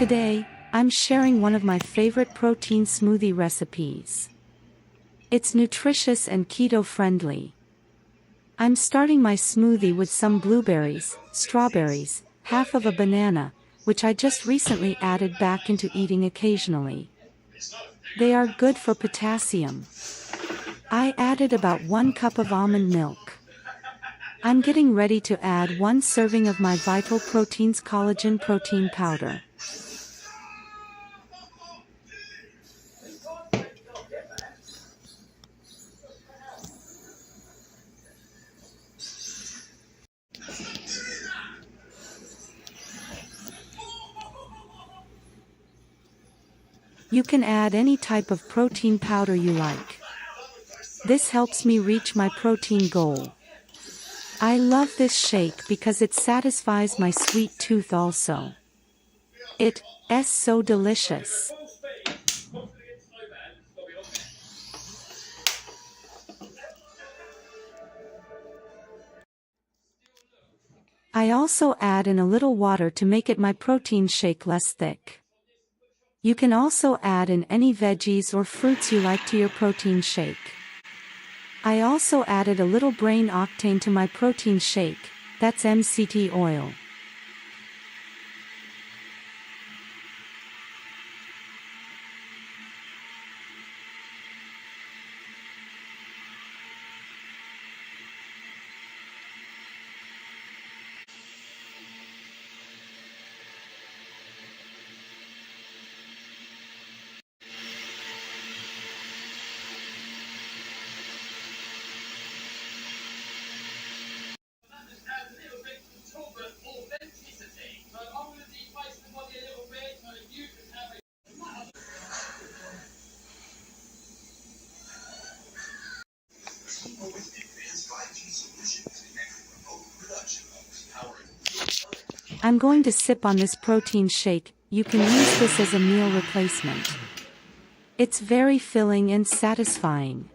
Today, I'm sharing one of my favorite protein smoothie recipes. It's nutritious and keto-friendly. I'm starting my smoothie with some blueberries, strawberries, half of a banana, which I just recently added back into eating occasionally. They are good for potassium. I added about 1 cup of almond milk. I'm getting ready to add 1 serving of my Vital Proteins collagen protein powder. You can add any type of protein powder you like. This helps me reach my protein goal. I love this shake because it satisfies my sweet tooth also. It's so delicious. I also add in a little water to make it my protein shake less thick. You can also add in any veggies or fruits you like to your protein shake. I also added a little brain octane to my protein shake, that's MCT oil. I'm going to sip on this protein shake. You can use this as a meal replacement. It's very filling and satisfying.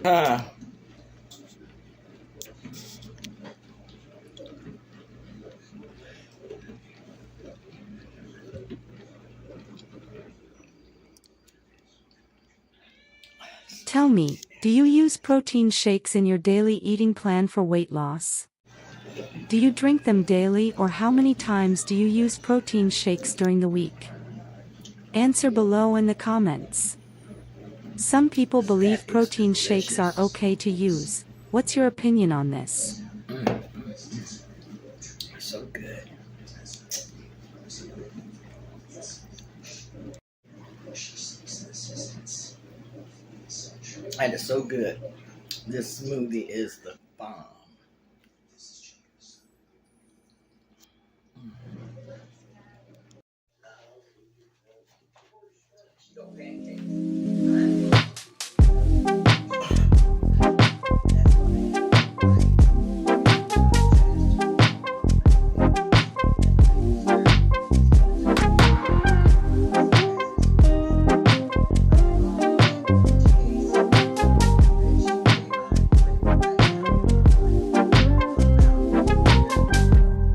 Ah. Tell me, do you use protein shakes in your daily eating plan for weight loss? Do you drink them daily, or how many times do you use protein shakes during the week? Answer below in the comments. Some people believe protein shakes are okay to use. What's your opinion on this? So good. And it's so good. This smoothie is the bomb.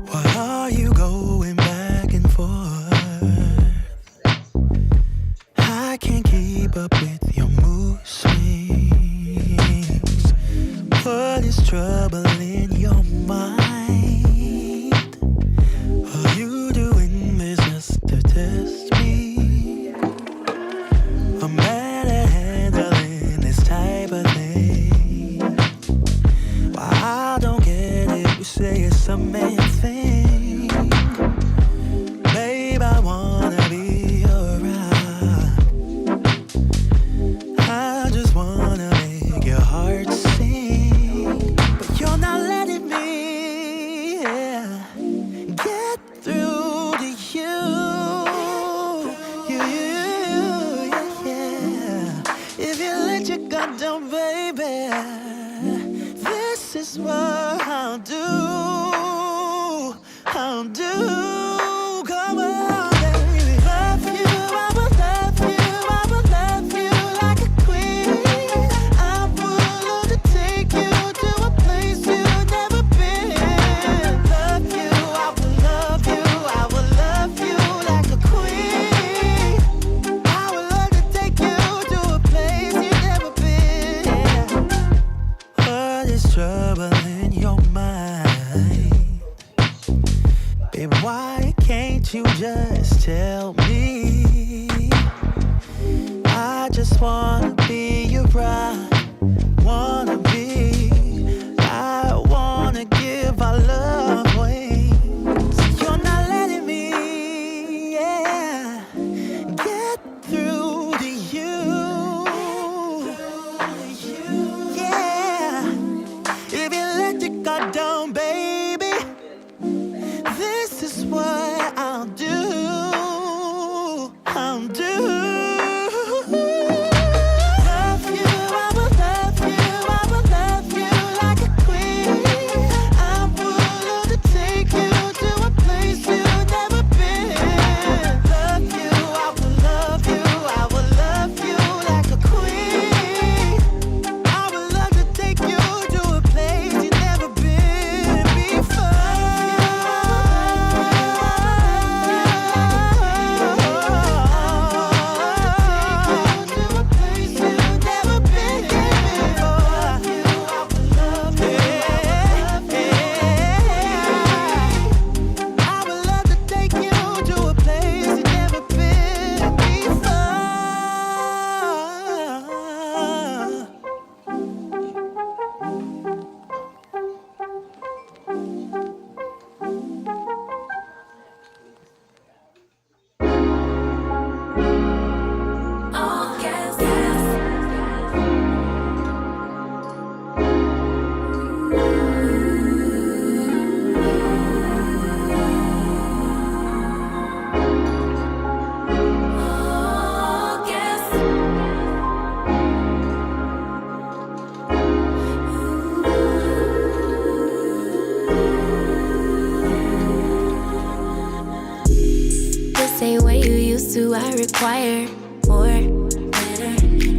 Why are you going back and forth? I can't keep up with your mood swings. What is troubling your mind? Are you doing this just to test me? I'm bad at handling this type of thing. Why I don't get it, you say it's a man thing. Babe, I wanna be your rock. I just wanna make your heart sing. But you're not letting me get through to you. Yeah. If you let your guard down, baby, this is what I'll do. Come on, baby. Love you, I will love you, I will love you like a queen. I would love to take you to a place you've never been. Love you, I will love you, I will love you like a queen. I would love to take you to a place you've never been. What is trouble in your mind? Babe, why can't you just tell me? I just wanna be your bride, wanna be. I wanna give our love away. You're not letting me, yeah, get through to you. Yeah, if you let your guard down, baby, this is what I'll do. I'll do. Love you, I will love you, I will love you like a queen. I would love to take you to a place you've never been. Love you, I will love you, I will love you like a queen. I would love to take you to a place you've never been before. This ain't what you used to, I require more, better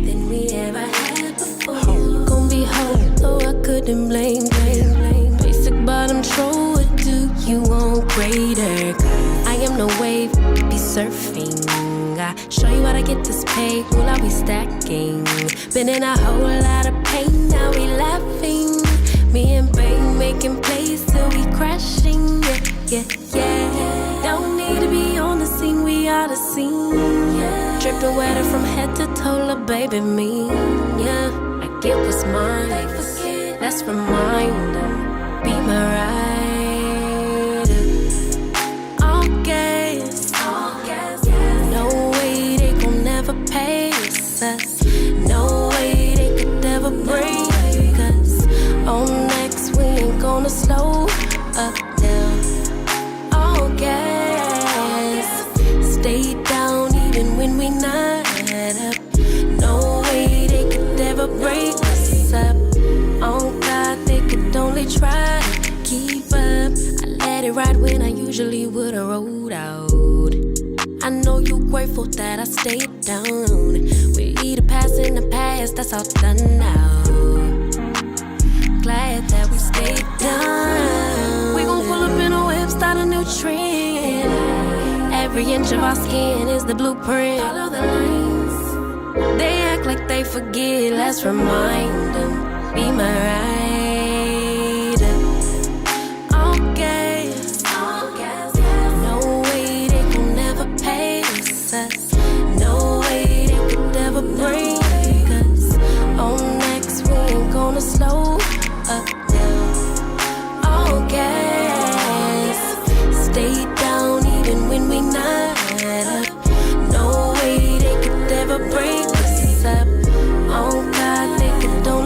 than we ever had before. Gon' be whole, so I couldn't blame. Basic bottom troll, what do you want greater? I am no wave, be surfing. I show you how to get this pay, will I be stacking? Been in a whole lot of pain, now we laughing. Me and Bang making plays till we crashing, yeah. Don't need to be on the scene, we are the scene. Dripping wetter from head to toe, la baby me. Yeah, I get what's mine. Let's remind them, be my ride. All gas, no way they gon' never pace us. No way they could ever break us. On next, we ain't gonna slow up now. All gas, stay down even when we not up. No way they could ever break us up. On God, they could only try to keep up. I let it ride when I usually would've rolled out. I know you grateful that I stayed down. We either pass in the past, that's all done now. Glad that we stayed down. We gon' pull up in a whip, start a new trend. Every inch of our skin is the blueprint. Follow the lines. They act like they forget, let's remind them. Be my ride. All gas, no way they can never pace us. No way they could ever break us. On next, we ain't gonna slow up now. All gas, stay down even when we not up. No way they could ever break us up. On God, they could only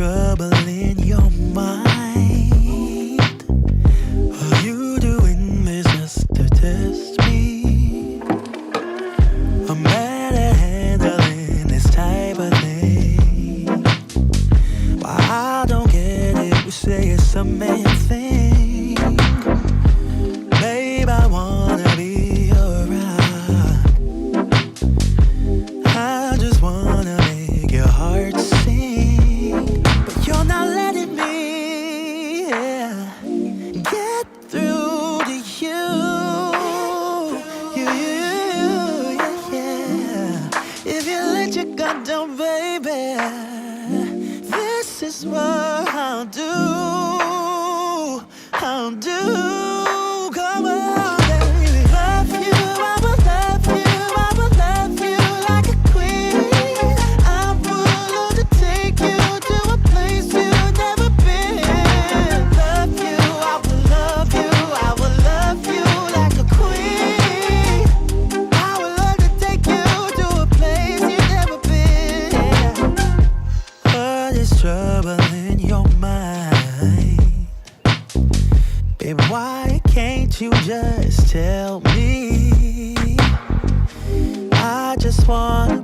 trouble in your mind? Are you doing this just to test me? I'm bad at handling this type of thing. Why I don't get it, we say it's a man thing. Babe, I wanna be around. I just wanna make your heart sing, but you're not letting me get through to you. Yeah. If you let your guard down, baby, this is what I'll do. I'll do. Come on, baby. Love you, I will love you, I will love you like a queen. I would love to take you to a place you've never been. Love you, I will love you, I will love you like a queen. I would love to take you to a place you've never been. What is trouble in your mind? Babe, why can't you just tell me? I just wanna